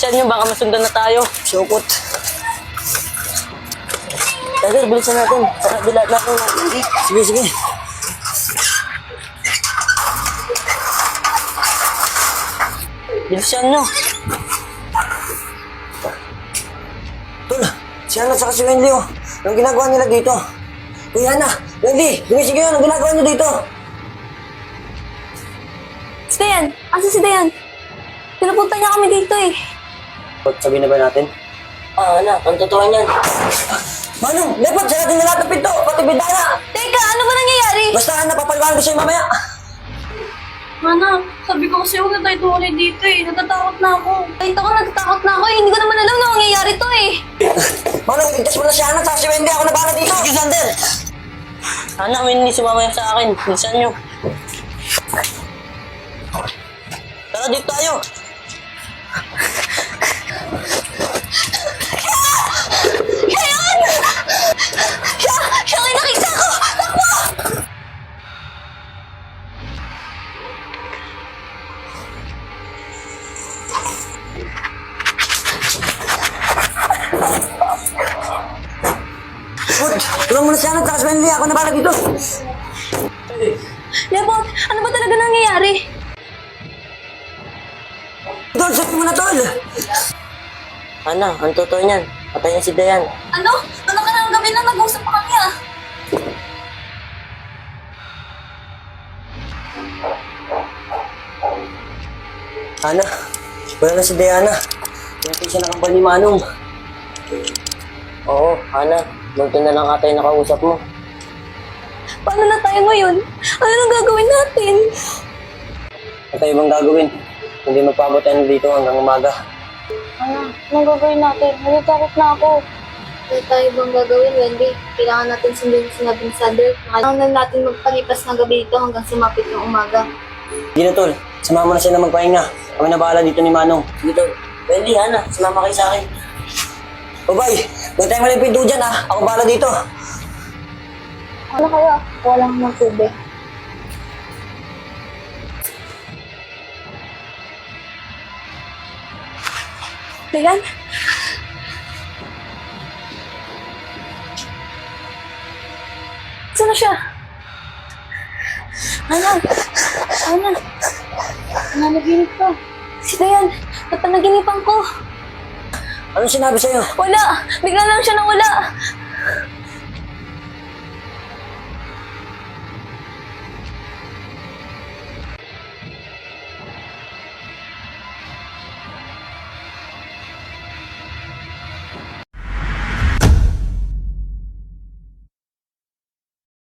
Bilisan nyo, baka masundan na tayo. Sukot. Tiger, bilisan natin. Saka dilat natin. Sige, sige. Bilisan nyo. Tol, si Hana at si Wendy, oh. Anong ginagawa nila dito? Kuya Hana, Wendy, gumising kayo. Anong ginagawa niyo dito? Si Dayan! Asa si Dayan? Pinapunta niya kami dito eh. Sabihin na ba natin? Hana, ang totoo niyan. Manong, dapat sa natin na lahat ng pinto, pati bintana. Teka, ano ba nangyayari? Basta Hana, papaliwanag ko sa'yo mamaya. Mana, sabi ko kasi huwag na tayo tumuloy dito eh. Natatakot na ako. Kahit ako natatakot na ako eh. Hindi ko naman alam na mangyayari to eh. Manong, iligtas mo na si Hana at si Wendy. Ako na bahala dito. Sige, Sander. Hana, may hindi sumama sa akin. Bilisan nyo. Tara, dito tayo. Ngayon! Siya ang nakikita ko! Takbo! Good. Tulungan mo na si Hana at si Wendy. Ako na bahala dito. Lepot, ano ba talaga nangyayari? Tol, sabi mo na, Tol. Hana, ang totoo niyan. Patay niya si Dayan. Ano? Ano ka nang gabi na nag-usap pa kami ah? Hana, wala na si Diana. Pinatay siya ng kampal ni Manong. Oo, Hana. Munti na lang ata yung nakausap mo. Paano na tayo ngayon? Ano nang gagawin natin? Ano tayo bang gagawin? Hindi magpabot tayo dito hanggang umaga. Ano? Anong gagawin natin? Nalitakot na ako. Ano tayo bang gagawin, Wendy? Kailangan natin sundin yung sinabi ni Sander. Kailangan natin magpalipas ng gabi dito hanggang sumapit ng umaga. Sige na, Tol. Samahan mo na siya na magpahinga. Kami na bahala dito ni Manong. Dito. Wendy, Hana, sumama kayo sa akin. O, bye. Huwag tayo maling pinto dyan, ha. Ako bahala dito. Ano kaya? Walang ng tubig. Dayan? Saan na siya? Ana! Ana! Nanaginip ka. Si Dayan! Napanaginipan ko. Anong sinabi sa'yo? Wala! Bigla lang siya nawala.